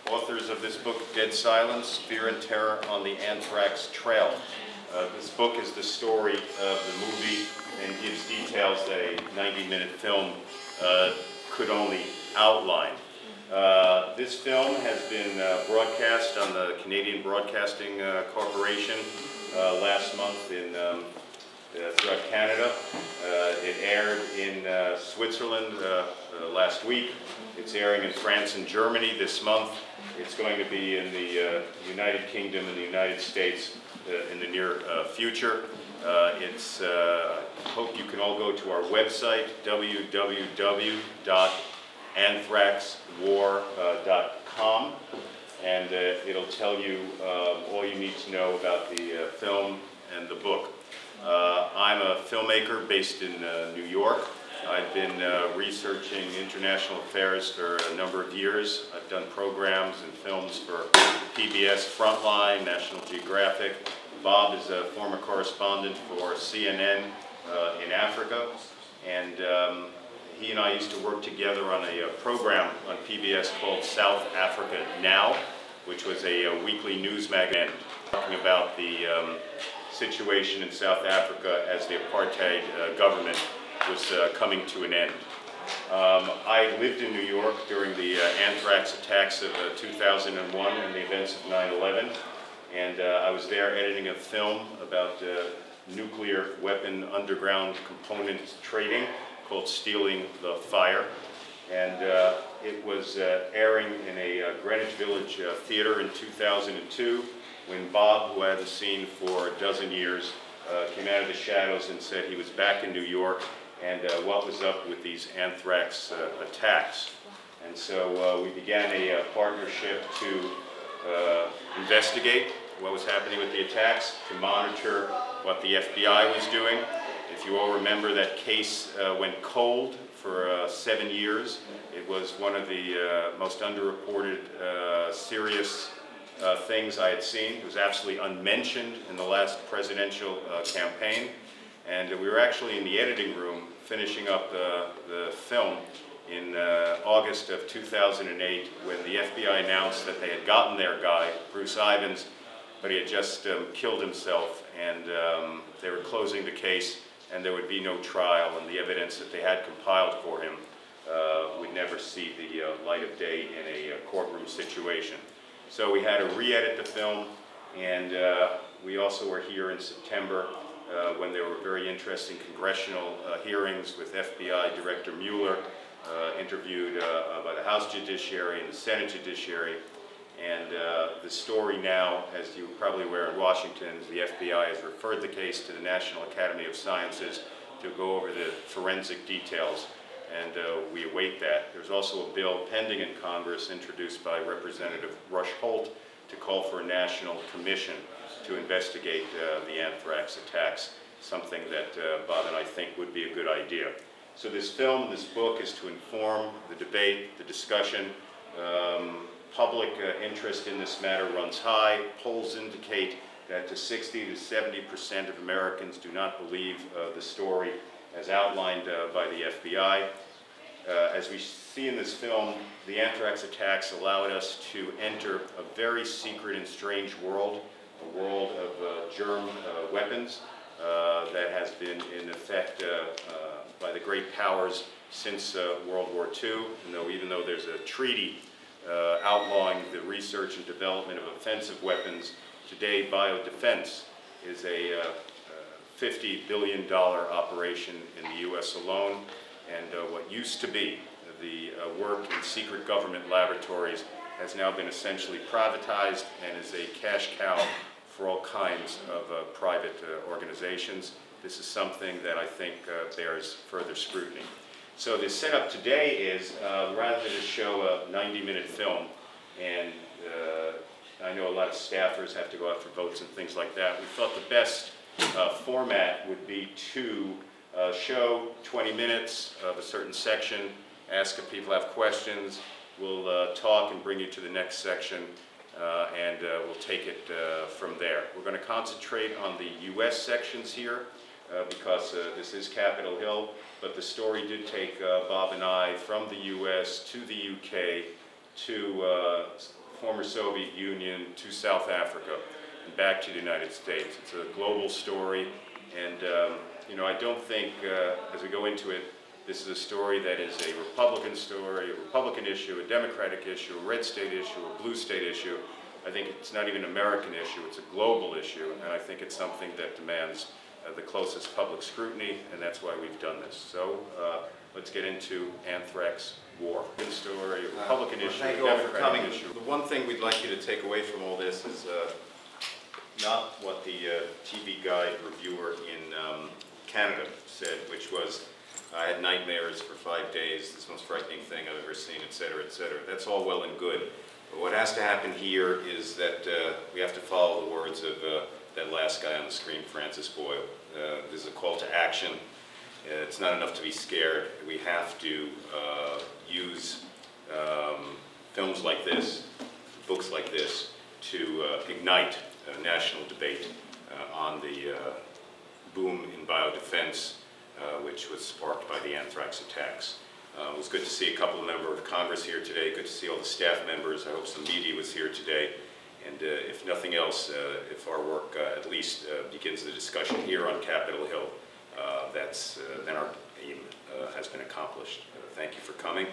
authors of this book, Dead Silence, Fear and Terror on the Anthrax Trail. This book is the story of the movie and gives details that a 90-minute film could only outline. This film has been broadcast on the Canadian Broadcasting Corporation last month throughout Canada. It aired in Switzerland last week. It's airing in France and Germany this month. It's going to be in the United Kingdom and the United States in the near future. I hope you can all go to our website, www.anthraxwar.com, and it'll tell you all you need to know about the film and the book. I'm a filmmaker based in New York. I've been researching international affairs for a number of years. I've done programs and films for PBS Frontline, National Geographic. Bob is a former correspondent for CNN in Africa, and he and I used to work together on a program on PBS called South Africa Now, which was a weekly news magazine talking about the situation in South Africa as the apartheid government was coming to an end. I lived in New York during the anthrax attacks of 2001 and the events of 9/11, and I was there editing a film about nuclear weapon underground component trading called Stealing the Fire, and it was airing in a Greenwich Village theater in 2002 when Bob, who I hadn't seen for a dozen years, came out of the shadows and said he was back in New York and what was up with these anthrax attacks. And so we began a partnership to investigate what was happening with the attacks, to monitor what the FBI was doing. If you all remember, that case went cold for 7 years. It was one of the most underreported serious things I had seen. It was absolutely unmentioned in the last presidential campaign. And we were actually in the editing room finishing up the film in August of 2008 when the FBI announced that they had gotten their guy, Bruce Ivins, but he had just killed himself, and they were closing the case and there would be no trial, and the evidence that they had compiled for him would never see the light of day in a courtroom situation. So we had to re-edit the film, and we also were here in September when there were very interesting congressional hearings with FBI Director Mueller, interviewed by the House Judiciary and the Senate Judiciary. And the story now, as you're probably aware in Washington, is the FBI has referred the case to the National Academy of Sciences to go over the forensic details, and we await that. There's also a bill pending in Congress introduced by Representative Rush Holt to call for a national commission to investigate the anthrax attacks, something that Bob and I think would be a good idea. So this film, this book, is to inform the debate, the discussion. Public interest in this matter runs high. Polls indicate that 60 to 70% of Americans do not believe the story as outlined by the FBI. As we see in this film, the anthrax attacks allowed us to enter a very secret and strange world, a world of germ weapons that has been in effect by the great powers since World War II. Even though there's a treaty outlawing the research and development of offensive weapons, today biodefense is a $50 billion operation in the U.S. alone, and what used to be the work in secret government laboratories has now been essentially privatized and is a cash cow for all kinds of private organizations. This is something that I think bears further scrutiny. So the setup today is, rather than just show a 90-minute film, and I know a lot of staffers have to go out for votes and things like that, we thought the best format would be to show 20 minutes of a certain section, ask if people have questions, we'll talk and bring you to the next section, and we'll take it from there. We're going to concentrate on the U.S. sections here, because this is Capitol Hill, but the story did take Bob and I from the U.S. to the U.K. to former Soviet Union to South Africa and back to the United States. It's a global story, and you know, I don't think, as we go into it, this is a story that is a Republican story, a Republican issue, a Democratic issue, a red state issue, a blue state issue. I think it's not even an American issue, it's a global issue, and I think it's something that demands the closest public scrutiny, and that's why we've done this. So let's get into Anthrax War. Story, a Republican issue, a Democratic issue. The one thing we'd like you to take away from all this is not what the TV Guide reviewer in Canada said, which was, I had nightmares for 5 days, this most frightening thing I've ever seen, etc., etc. That's all well and good. But what has to happen here is that we have to follow the words of that last guy on the screen, Francis Boyle. This is a call to action. It's not enough to be scared. We have to use films like this, books like this, to ignite a national debate on the boom in biodefense, which was sparked by the anthrax attacks. It was good to see a couple of members of Congress here today, good to see all the staff members. I hope some media was here today. And if nothing else, if our work at least begins the discussion here on Capitol Hill, then our aim has been accomplished. Thank you for coming.